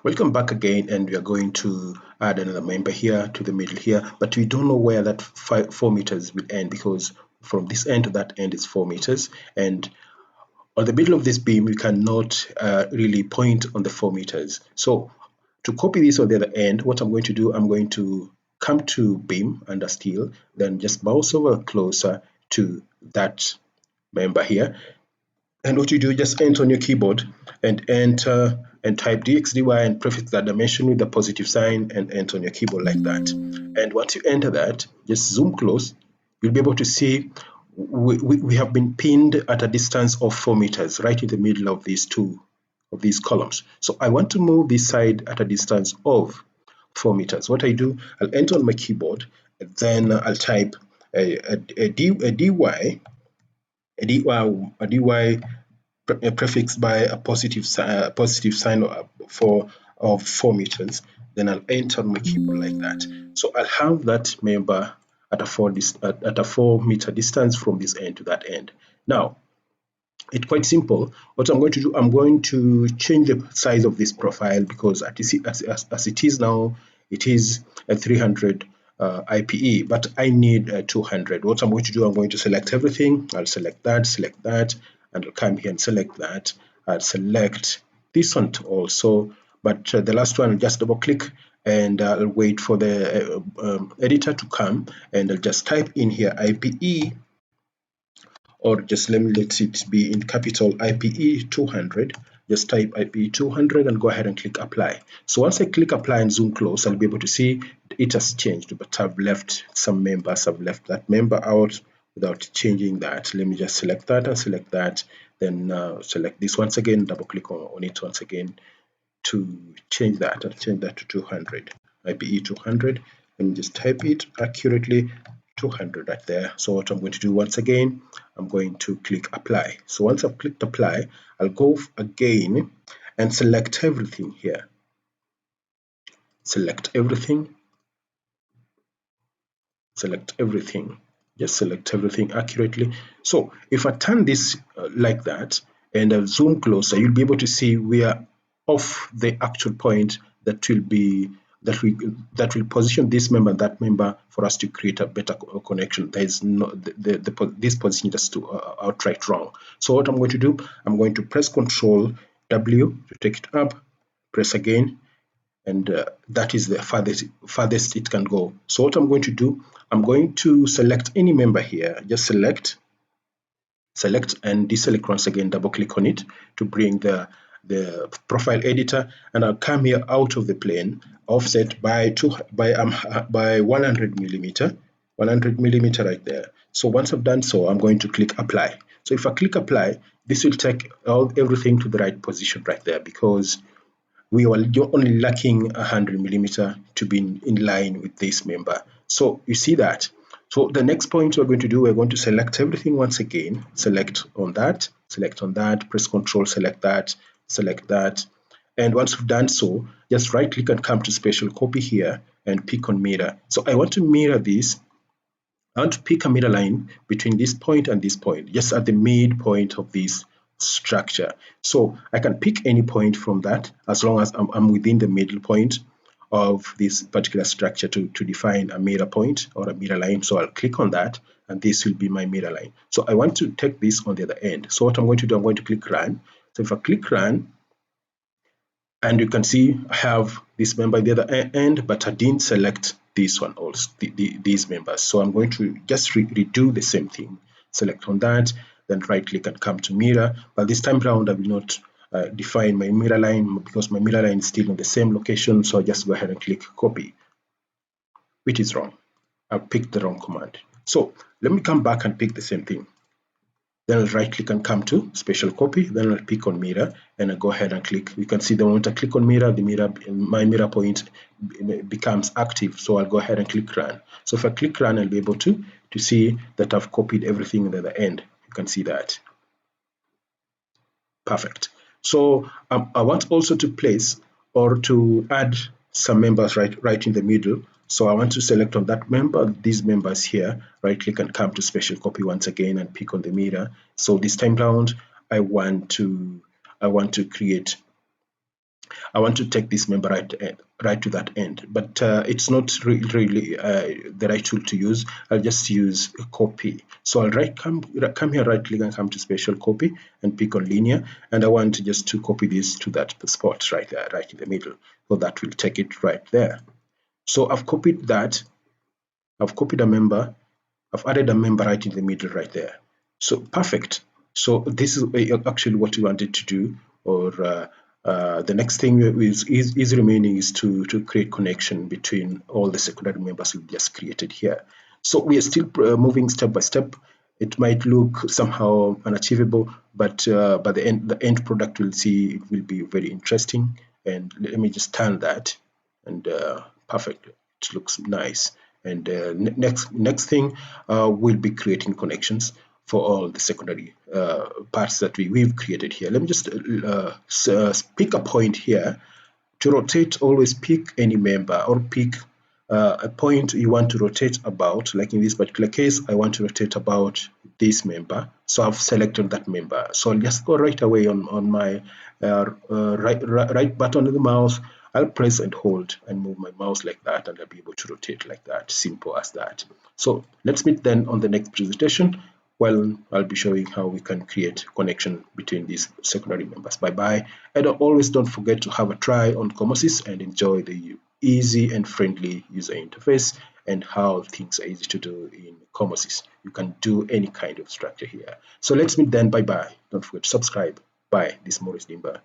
Welcome back again, and we are going to add another member here to the middle here, but we don't know where that 4 meters will end, because from this end to that end is 4 meters, and on the middle of this beam we cannot really point on the 4 meters. So to copy this on the other end, what I'm going to do, I'm going to come to beam under steel, then just mouse over closer to that member here. And what you do, just enter on your keyboard and enter and type dxdy and prefix that dimension with the positive sign and enter on your keyboard like that. And once you enter that, just zoom close, you'll be able to see we have been pinned at a distance of 4 meters right in the middle of these columns. So I want to move this side at a distance of 4 meters. What I do, I'll enter on my keyboard, and then I'll type a dy prefixed by a positive sign of 4 meters. Then I'll enter my keyboard like that. So I'll have that member at a 4 meter distance from this end to that end. Now, it's quite simple. What I'm going to do, I'm going to change the size of this profile, because as it is now, it is a 300 IPE, but I need 200. What I'm going to do, I'm going to select everything. I'll select that, and I'll come here and select that. I'll select this one also, but the last one, I'll just double click, and I'll wait for the editor to come, and I'll just type in here IPE, or just let it be in capital IPE 200. Just type IPE 200 and go ahead and click apply. So once I click apply and zoom close, I'll be able to see it has changed, but I've left some members. I've left that member out without changing that. Let me just select that and select that, then select this once again, double click on it once again to change that. I'll change that to 200, IPE 200, and just type it accurately, 200 right there. So what I'm going to do, once again, I'm going to click apply. So once I've clicked apply, I'll go again and select everything here. Select everything. Just select everything accurately. So if I turn this like that and I zoom closer, you'll be able to see we are off the actual point that will position this member and that member for us to create a better connection. There is no this position just outright wrong. So what I'm going to do, I'm going to press Control W to take it up, press again, and that is the farthest it can go. So what I'm going to do, I'm going to select any member here. Just select and deselect once again, double click on it to bring the profile editor, and I'll come here out of the plane, offset by 100 millimeter right there. So once I've done so, I'm going to click apply. So if I click apply, this will take everything to the right position right there, because we were only lacking 100 millimeter to be in line with this member. So you see that. So the next point we're going to do, we're going to select everything once again. Select on that, press Control, select that. And once we've done so, just right click and come to Special Copy here and pick on mirror. So I want to mirror this. I want to pick a mirror line between this point and this point, just at the midpoint of this structure. So I can pick any point from that, as long as I'm within the middle point of this particular structure to define a mirror point or a mirror line. So I'll click on that, and this will be my mirror line. So I want to take this on the other end. So what I'm going to do, I'm going to click run. So if I click run, and you can see I have this member at the other end, but I didn't select this one also, these members. So I'm going to just redo the same thing. Select on that, then right click and come to mirror. But this time around, I will not define my mirror line, because my mirror line is still in the same location. So I just go ahead and click copy, which is wrong. I picked the wrong command. So let me come back and pick the same thing. Then I'll right click and come to Special Copy. Then I'll pick on mirror, and I'll go ahead and click. You can see the moment I click on mirror, my mirror point becomes active. So I'll go ahead and click run. So if I click run, I'll be able to see that I've copied everything at the end. You can see that. Perfect. So I want also to place or to add some members right in the middle. So I want to select on that member, these members here, right click and come to Special Copy once again and pick on the mirror. So this time round, I want to create I want to take this member right to that end, but it's not really the right tool to use. I'll just use a copy. So I'll come here, right click and come to special copy and pick on linear, and I want just to copy this to that spot right there, right in the middle. So that will take it right there. So I've copied that. I've copied a member. I've added a member right in the middle right there. So perfect. So this is actually what we wanted to do. Or the next thing is remaining is to create connection between all the secondary members we just created here. So we are still moving step by step. It might look somehow unachievable, but by the end product we'll see it will be very interesting. And let me just turn that, and perfect. It looks nice. And next thing, we'll be creating connections for all the secondary parts that we've created here. Let me just pick a point here. To rotate, always pick any member or pick a point you want to rotate about. Like in this particular case, I want to rotate about this member. So I've selected that member. So I'll just go right away on my right button of the mouse. I'll press and hold and move my mouse like that, and I'll be able to rotate like that. Simple as that. So let's meet then on the next presentation. Well, I'll be showing how we can create connection between these secondary members. Bye bye. And always don't forget to have a try on COMOSYS and enjoy the easy and friendly user interface and how things are easy to do in COMOSYS. You can do any kind of structure here. So let's meet then. Bye bye. Don't forget to subscribe. Bye. This is Maurice Dimba.